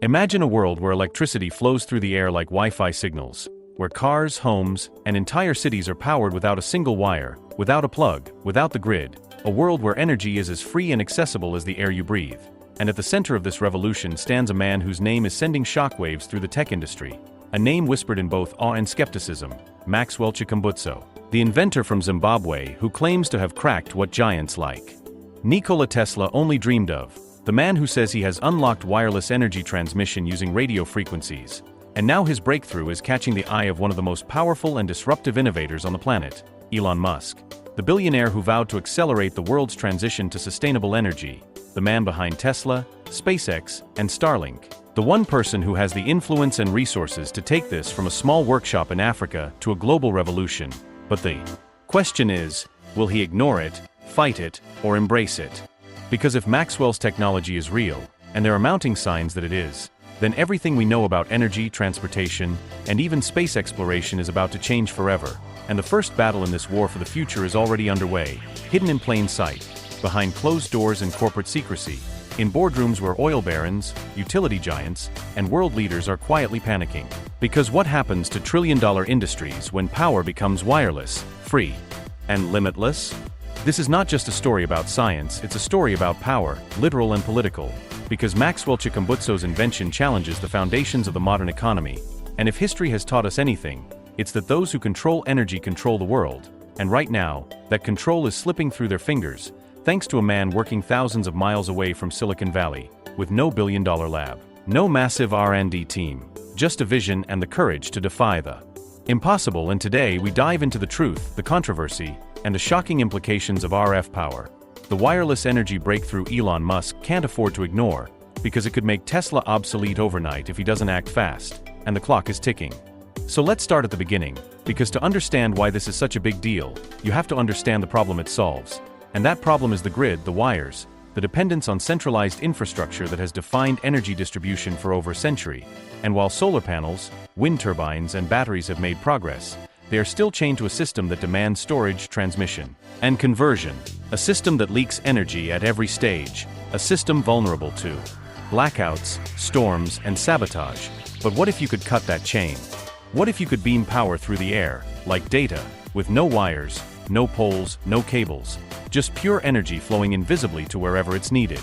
Imagine a world where electricity flows through the air like Wi-Fi signals, where cars, homes, and entire cities are powered without a single wire, without a plug, without the grid, a world where energy is as free and accessible as the air you breathe. And at the center of this revolution stands a man whose name is sending shockwaves through the tech industry, a name whispered in both awe and skepticism, Maxwell Chikumbutso, the inventor from Zimbabwe who claims to have cracked what giants like Nikola Tesla only dreamed of, the man who says he has unlocked wireless energy transmission using radio frequencies. And now his breakthrough is catching the eye of one of the most powerful and disruptive innovators on the planet, Elon Musk, the billionaire who vowed to accelerate the world's transition to sustainable energy, the man behind Tesla, SpaceX, and Starlink, the one person who has the influence and resources to take this from a small workshop in Africa to a global revolution. But the question is, will he ignore it, fight it, or embrace it? Because if Maxwell's technology is real, and there are mounting signs that it is, then everything we know about energy, transportation, and even space exploration is about to change forever. And the first battle in this war for the future is already underway, hidden in plain sight, behind closed doors and corporate secrecy, in boardrooms where oil barons, utility giants, and world leaders are quietly panicking. Because what happens to trillion-dollar industries when power becomes wireless, free, and limitless? This is not just a story about science, it's a story about power, literal and political. Because Maxwell Chikumbutso's invention challenges the foundations of the modern economy. And if history has taught us anything, it's that those who control energy control the world. And right now, that control is slipping through their fingers, thanks to a man working thousands of miles away from Silicon Valley, with no billion-dollar lab, no massive R&D team, just a vision and the courage to defy the impossible. And today we dive into the truth, the controversy, and the shocking implications of RF power. The wireless energy breakthrough Elon Musk can't afford to ignore, because it could make Tesla obsolete overnight if he doesn't act fast, and the clock is ticking. So let's start at the beginning, because to understand why this is such a big deal, you have to understand the problem it solves. And that problem is the grid, the wires, the dependence on centralized infrastructure that has defined energy distribution for over a century. And while solar panels, wind turbines, and batteries have made progress, they are still chained to a system that demands storage, transmission, and conversion. A system that leaks energy at every stage. A system vulnerable to blackouts, storms, and sabotage. But what if you could cut that chain? What if you could beam power through the air, like data, with no wires, no poles, no cables, just pure energy flowing invisibly to wherever it's needed?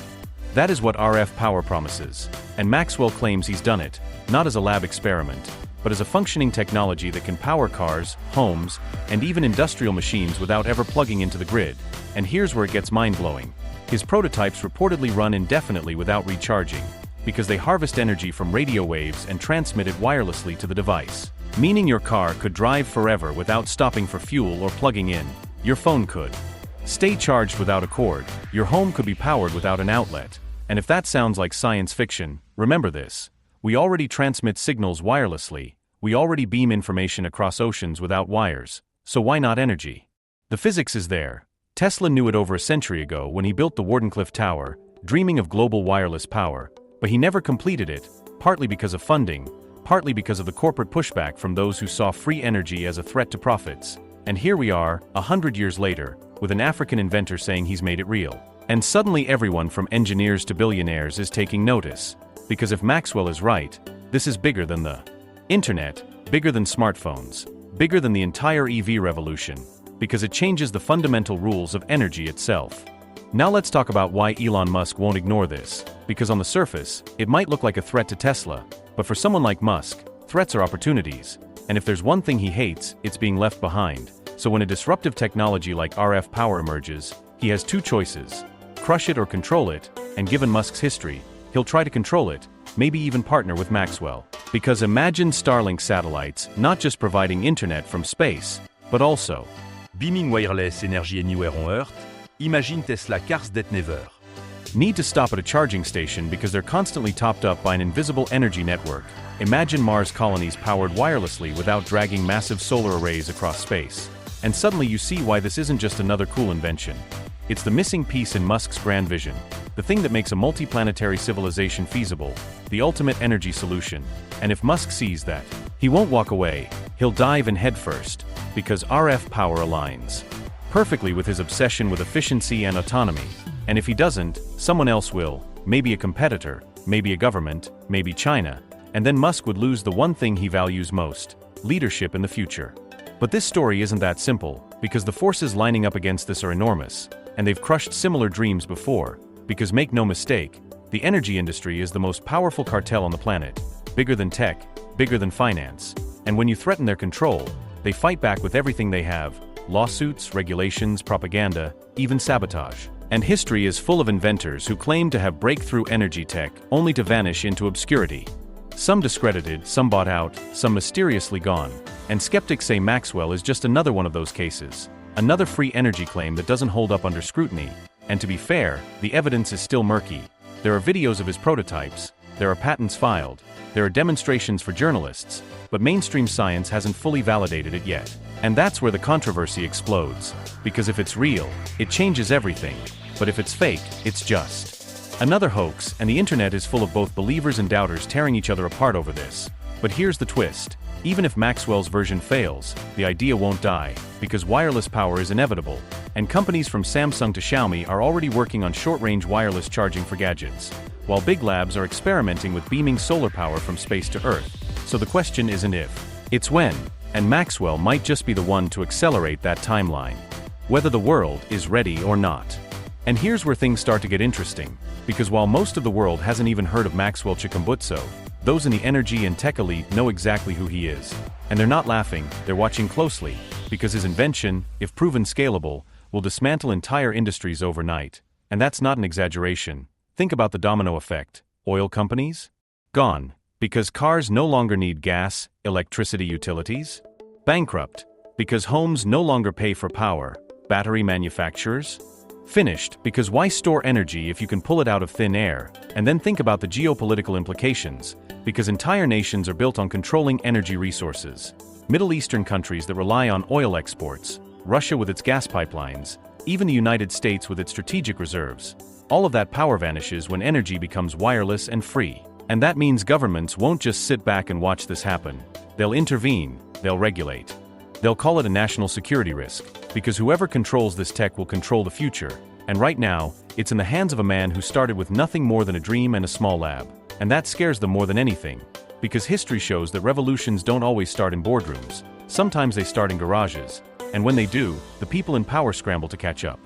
That is what RF power promises. And Maxwell claims he's done it, not as a lab experiment, but as a functioning technology that can power cars, homes, and even industrial machines without ever plugging into the grid. And here's where it gets mind-blowing. His prototypes reportedly run indefinitely without recharging, because they harvest energy from radio waves and transmit it wirelessly to the device. Meaning your car could drive forever without stopping for fuel or plugging in. Your phone could stay charged without a cord. Your home could be powered without an outlet. And if that sounds like science fiction, remember this. We already transmit signals wirelessly, we already beam information across oceans without wires, so why not energy? The physics is there. Tesla knew it over a century ago when he built the Wardenclyffe Tower, dreaming of global wireless power, but he never completed it, partly because of funding, partly because of the corporate pushback from those who saw free energy as a threat to profits. And here we are, 100 years later, with an African inventor saying he's made it real. And suddenly everyone from engineers to billionaires is taking notice. Because if Maxwell is right, this is bigger than the internet, bigger than smartphones, bigger than the entire EV revolution, because it changes the fundamental rules of energy itself. Now let's talk about why Elon Musk won't ignore this, because on the surface, it might look like a threat to Tesla, but for someone like Musk, threats are opportunities, and if there's one thing he hates, it's being left behind. So when a disruptive technology like RF power emerges, he has two choices: crush it or control it, and given Musk's history, he'll try to control it, maybe even partner with Maxwell. Because imagine Starlink satellites not just providing internet from space, but also beaming wireless energy anywhere on Earth. Imagine Tesla cars that never need to stop at a charging station because they're constantly topped up by an invisible energy network. Imagine Mars colonies powered wirelessly without dragging massive solar arrays across space. And suddenly you see why this isn't just another cool invention. It's the missing piece in Musk's grand vision, the thing that makes a multiplanetary civilization feasible, the ultimate energy solution. And if Musk sees that, he won't walk away, he'll dive in headfirst, because RF power aligns perfectly with his obsession with efficiency and autonomy. And if he doesn't, someone else will, maybe a competitor, maybe a government, maybe China, and then Musk would lose the one thing he values most: leadership in the future. But this story isn't that simple, because the forces lining up against this are enormous, and they've crushed similar dreams before, because make no mistake, the energy industry is the most powerful cartel on the planet, bigger than tech, bigger than finance, and when you threaten their control, they fight back with everything they have: lawsuits, regulations, propaganda, even sabotage. And history is full of inventors who claim to have breakthrough energy tech only to vanish into obscurity. Some discredited, some bought out, some mysteriously gone. And skeptics say Maxwell is just another one of those cases. Another free energy claim that doesn't hold up under scrutiny. And to be fair, the evidence is still murky. There are videos of his prototypes, there are patents filed, there are demonstrations for journalists, but mainstream science hasn't fully validated it yet. And that's where the controversy explodes. Because if it's real, it changes everything. But if it's fake, it's just another hoax, and the internet is full of both believers and doubters tearing each other apart over this. But here's the twist. Even if Maxwell's version fails, the idea won't die, because wireless power is inevitable, and companies from Samsung to Xiaomi are already working on short-range wireless charging for gadgets, while big labs are experimenting with beaming solar power from space to Earth. So the question isn't if, it's when, and Maxwell might just be the one to accelerate that timeline, whether the world is ready or not. And here's where things start to get interesting, because while most of the world hasn't even heard of Maxwell Chikumbutso, those in the energy and tech elite know exactly who he is. And they're not laughing, they're watching closely, because his invention, if proven scalable, will dismantle entire industries overnight. And that's not an exaggeration. Think about the domino effect. Oil companies? Gone. Because cars no longer need gas, electricity utilities? Bankrupt. Because homes no longer pay for power. Battery manufacturers? Finished, because why store energy if you can pull it out of thin air? And then think about the geopolitical implications, because entire nations are built on controlling energy resources. Middle Eastern countries that rely on oil exports, Russia with its gas pipelines, even the United States with its strategic reserves. All of that power vanishes when energy becomes wireless and free. And that means governments won't just sit back and watch this happen. They'll intervene, they'll regulate. They'll call it a national security risk, because whoever controls this tech will control the future. And right now, it's in the hands of a man who started with nothing more than a dream and a small lab. And that scares them more than anything, because history shows that revolutions don't always start in boardrooms. Sometimes they start in garages. And when they do, the people in power scramble to catch up.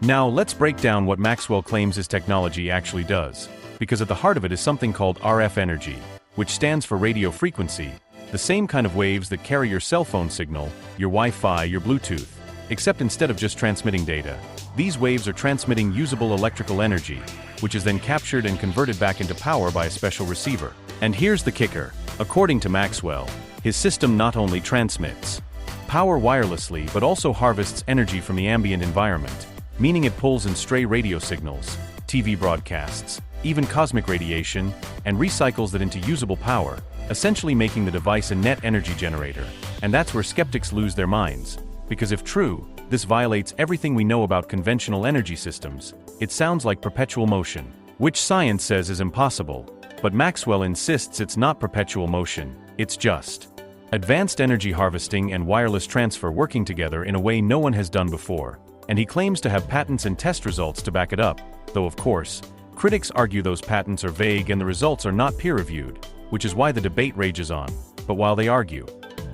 Now let's break down what Maxwell claims his technology actually does, because at the heart of it is something called RF energy, which stands for radio frequency, the same kind of waves that carry your cell phone signal, your Wi-Fi, your Bluetooth. Except instead of just transmitting data, these waves are transmitting usable electrical energy, which is then captured and converted back into power by a special receiver. And here's the kicker. According to Maxwell, his system not only transmits power wirelessly but also harvests energy from the ambient environment, meaning it pulls in stray radio signals, TV broadcasts, even cosmic radiation, and recycles that into usable power, essentially making the device a net energy generator. And that's where skeptics lose their minds. Because if true, this violates everything we know about conventional energy systems. It sounds like perpetual motion, which science says is impossible. But Maxwell insists it's not perpetual motion, it's just advanced energy harvesting and wireless transfer working together in a way no one has done before. And he claims to have patents and test results to back it up, though of course, critics argue those patents are vague and the results are not peer-reviewed, which is why the debate rages on. But while they argue,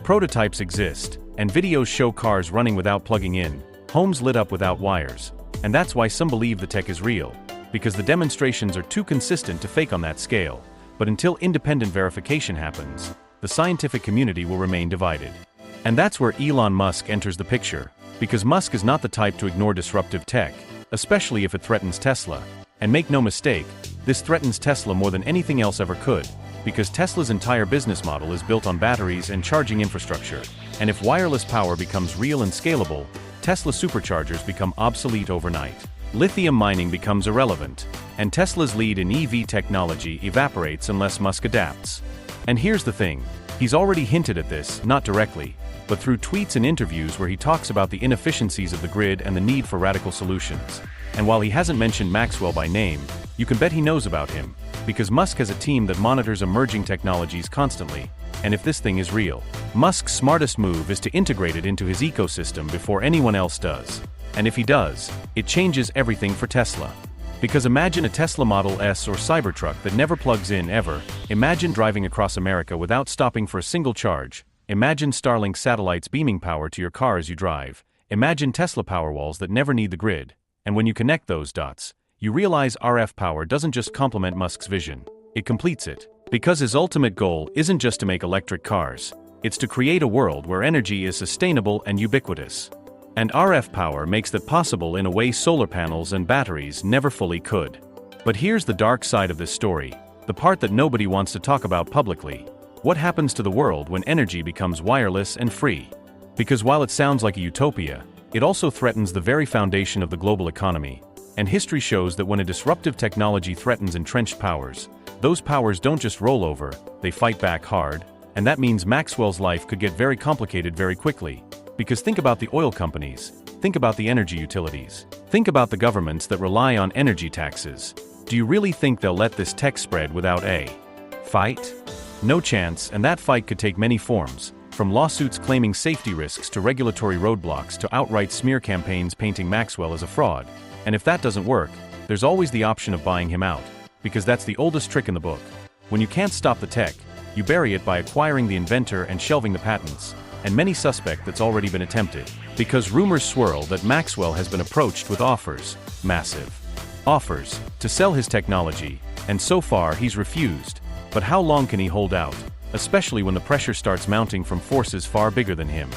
prototypes exist, and videos show cars running without plugging in, homes lit up without wires. And that's why some believe the tech is real, because the demonstrations are too consistent to fake on that scale. But until independent verification happens, the scientific community will remain divided. And that's where Elon Musk enters the picture, because Musk is not the type to ignore disruptive tech, especially if it threatens Tesla. And make no mistake, this threatens Tesla more than anything else ever could, because Tesla's entire business model is built on batteries and charging infrastructure. And if wireless power becomes real and scalable, Tesla superchargers become obsolete overnight. Lithium mining becomes irrelevant, and Tesla's lead in EV technology evaporates unless Musk adapts. And here's the thing, he's already hinted at this, not directly, but through tweets and interviews where he talks about the inefficiencies of the grid and the need for radical solutions. And while he hasn't mentioned Maxwell by name, you can bet he knows about him, because Musk has a team that monitors emerging technologies constantly. And if this thing is real, Musk's smartest move is to integrate it into his ecosystem before anyone else does. And if he does, it changes everything for Tesla. Because imagine a Tesla Model S or Cybertruck that never plugs in ever. Imagine driving across America without stopping for a single charge. Imagine Starlink satellites beaming power to your car as you drive. Imagine Tesla Powerwalls that never need the grid. And when you connect those dots, you realize RF power doesn't just complement Musk's vision, it completes it. Because his ultimate goal isn't just to make electric cars, it's to create a world where energy is sustainable and ubiquitous. And RF power makes that possible in a way solar panels and batteries never fully could. But here's the dark side of this story, the part that nobody wants to talk about publicly. What happens to the world when energy becomes wireless and free? Because while it sounds like a utopia, it also threatens the very foundation of the global economy. And history shows that when a disruptive technology threatens entrenched powers, those powers don't just roll over, they fight back hard, and that means Maxwell's life could get very complicated very quickly. Because think about the oil companies, think about the energy utilities, think about the governments that rely on energy taxes. Do you really think they'll let this tech spread without a fight? No chance, and that fight could take many forms, from lawsuits claiming safety risks to regulatory roadblocks to outright smear campaigns painting Maxwell as a fraud. And if that doesn't work, there's always the option of buying him out, because that's the oldest trick in the book. When you can't stop the tech, you bury it by acquiring the inventor and shelving the patents, and many suspect that's already been attempted. Because rumors swirl that Maxwell has been approached with offers, massive offers, to sell his technology, and so far he's refused. But how long can he hold out, especially when the pressure starts mounting from forces far bigger than him?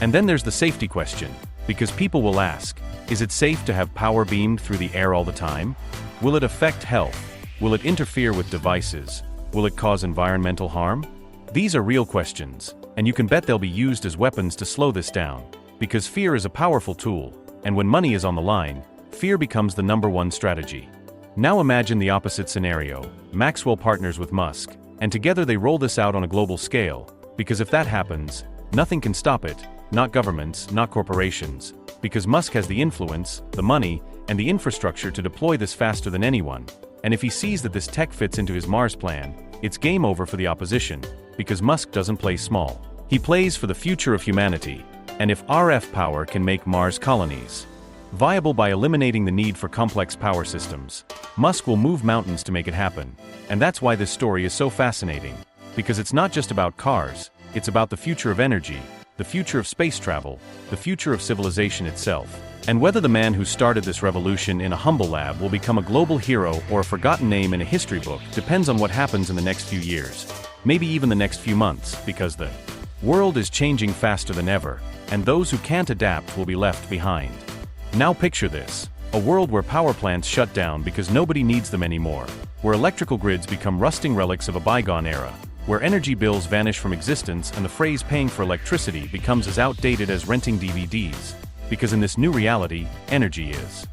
And then there's the safety question, because people will ask, is it safe to have power beamed through the air all the time? Will it affect health? Will it interfere with devices? Will it cause environmental harm? These are real questions, and you can bet they'll be used as weapons to slow this down, because fear is a powerful tool, and when money is on the line, fear becomes the #1 strategy. Now imagine the opposite scenario. Maxwell partners with Musk, and together they roll this out on a global scale, because if that happens, nothing can stop it, not governments, not corporations, because Musk has the influence, the money, and the infrastructure to deploy this faster than anyone. And if he sees that this tech fits into his Mars plan, it's game over for the opposition, because Musk doesn't play small. He plays for the future of humanity, and if RF power can make Mars colonies viable by eliminating the need for complex power systems, Musk will move mountains to make it happen. And that's why this story is so fascinating, because it's not just about cars, it's about the future of energy, the future of space travel, the future of civilization itself. And whether the man who started this revolution in a humble lab will become a global hero or a forgotten name in a history book depends on what happens in the next few years, maybe even the next few months, because the world is changing faster than ever, and those who can't adapt will be left behind. Now picture this, a world where power plants shut down because nobody needs them anymore, where electrical grids become rusting relics of a bygone era, where energy bills vanish from existence and the phrase paying for electricity becomes as outdated as renting DVDs. Because in this new reality, energy is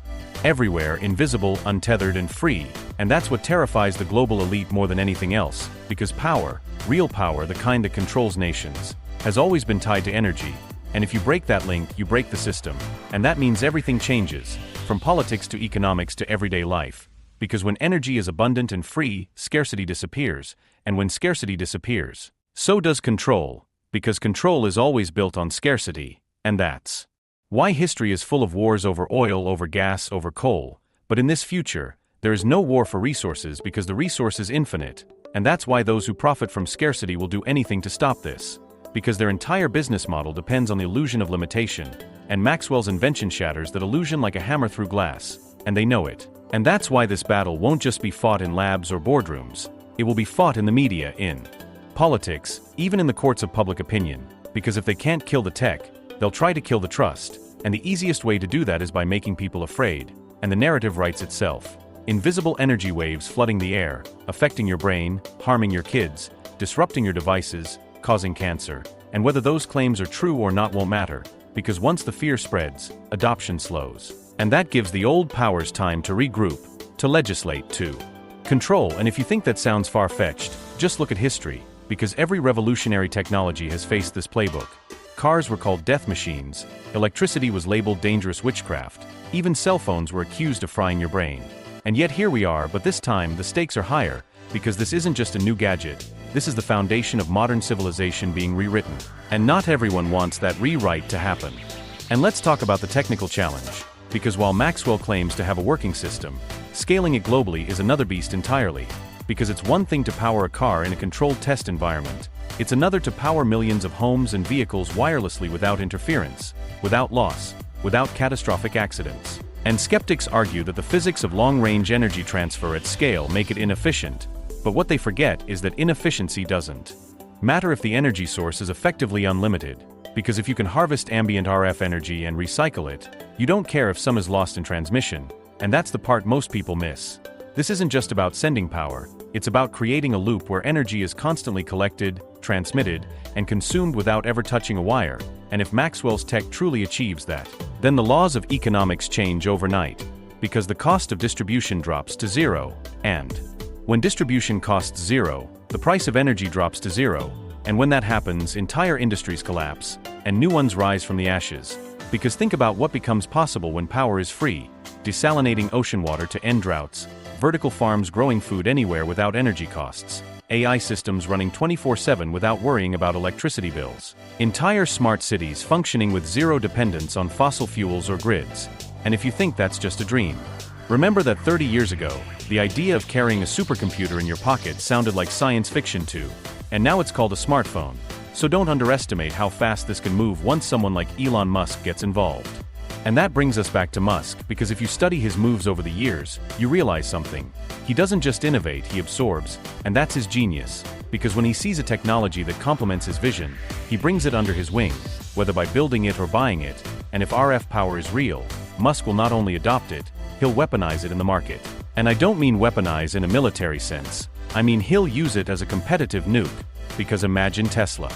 everywhere, invisible, untethered, and free, and that's what terrifies the global elite more than anything else, because power, real power, the kind that controls nations, has always been tied to energy, and if you break that link, you break the system, and that means everything changes, from politics to economics to everyday life, because when energy is abundant and free, scarcity disappears, and when scarcity disappears, so does control, because control is always built on scarcity, and that's why history is full of wars over oil, over gas, over coal. But in this future, there is no war for resources because the resource is infinite, and that's why those who profit from scarcity will do anything to stop this, because their entire business model depends on the illusion of limitation, and Maxwell's invention shatters that illusion like a hammer through glass, and they know it. And that's why this battle won't just be fought in labs or boardrooms, it will be fought in the media, in politics, even in the courts of public opinion, because if they can't kill the tech, they'll try to kill the trust, and the easiest way to do that is by making people afraid, and the narrative writes itself. Invisible energy waves flooding the air, affecting your brain, harming your kids, disrupting your devices, causing cancer, and whether those claims are true or not won't matter, because once the fear spreads, adoption slows. And that gives the old powers time to regroup, to legislate, to control. And if you think that sounds far-fetched, just look at history, because every revolutionary technology has faced this playbook. Cars were called death machines, electricity was labeled dangerous witchcraft, even cell phones were accused of frying your brain. And yet here we are, but this time the stakes are higher, because this isn't just a new gadget, this is the foundation of modern civilization being rewritten. And not everyone wants that rewrite to happen. And let's talk about the technical challenge. Because while Maxwell claims to have a working system, scaling it globally is another beast entirely. Because it's one thing to power a car in a controlled test environment. It's another to power millions of homes and vehicles wirelessly without interference, without loss, without catastrophic accidents. And skeptics argue that the physics of long-range energy transfer at scale make it inefficient, but what they forget is that inefficiency doesn't matter if the energy source is effectively unlimited, because if you can harvest ambient RF energy and recycle it, you don't care if some is lost in transmission, and that's the part most people miss. This isn't just about sending power, it's about creating a loop where energy is constantly collected, transmitted, and consumed without ever touching a wire, and if Maxwell's tech truly achieves that, then the laws of economics change overnight, because the cost of distribution drops to zero, and when distribution costs zero, the price of energy drops to zero, and when that happens, entire industries collapse, and new ones rise from the ashes. Because think about what becomes possible when power is free: desalinating ocean water to end droughts, vertical farms growing food anywhere without energy costs, AI systems running 24/7 without worrying about electricity bills, entire smart cities functioning with zero dependence on fossil fuels or grids. And if you think that's just a dream, remember that 30 years ago, the idea of carrying a supercomputer in your pocket sounded like science fiction too, and now it's called a smartphone. So don't underestimate how fast this can move once someone like Elon Musk gets involved. And that brings us back to Musk, because if you study his moves over the years, you realize something. He doesn't just innovate, he absorbs, and that's his genius. Because when he sees a technology that complements his vision, he brings it under his wing, whether by building it or buying it, and if RF power is real, Musk will not only adopt it, he'll weaponize it in the market. And I don't mean weaponize in a military sense, I mean he'll use it as a competitive nuke, because imagine Tesla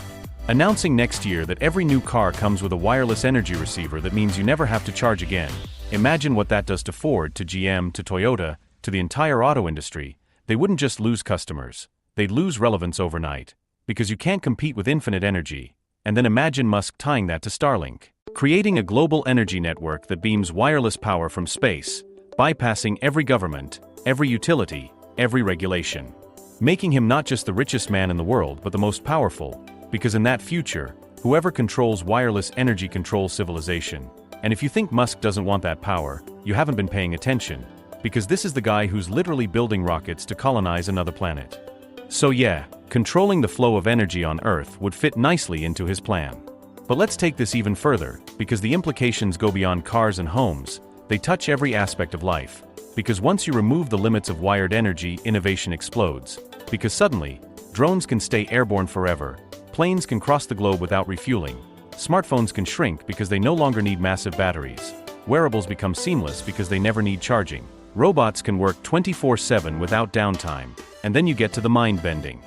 announcing next year that every new car comes with a wireless energy receiver that means you never have to charge again. Imagine what that does to Ford, to GM, to Toyota, to the entire auto industry. They wouldn't just lose customers, they'd lose relevance overnight, because you can't compete with infinite energy. And then imagine Musk tying that to Starlink, creating a global energy network that beams wireless power from space, bypassing every government, every utility, every regulation, making him not just the richest man in the world but the most powerful. Because in that future, whoever controls wireless energy controls civilization. And if you think Musk doesn't want that power, you haven't been paying attention. Because this is the guy who's literally building rockets to colonize another planet. So yeah, controlling the flow of energy on Earth would fit nicely into his plan. But let's take this even further, because the implications go beyond cars and homes, they touch every aspect of life. Because once you remove the limits of wired energy, innovation explodes. Because suddenly, drones can stay airborne forever. Planes can cross the globe without refueling. Smartphones can shrink because they no longer need massive batteries. Wearables become seamless because they never need charging. Robots can work 24/7 without downtime. And then you get to the mind-bending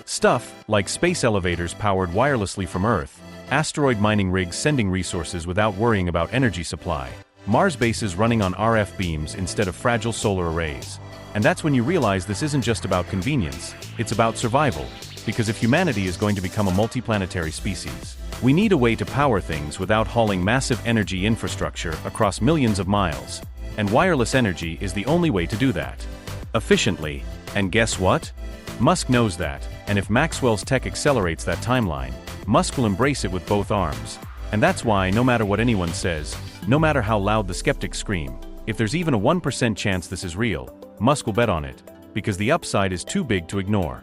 stuff, like space elevators powered wirelessly from Earth, asteroid mining rigs sending resources without worrying about energy supply, Mars bases running on RF beams instead of fragile solar arrays. And that's when you realize this isn't just about convenience, it's about survival. Because if humanity is going to become a multiplanetary species, we need a way to power things without hauling massive energy infrastructure across millions of miles. And wireless energy is the only way to do that efficiently. And guess what? Musk knows that, and if Maxwell's tech accelerates that timeline, Musk will embrace it with both arms. And that's why, no matter what anyone says, no matter how loud the skeptics scream, if there's even a 1% chance this is real, Musk will bet on it, because the upside is too big to ignore.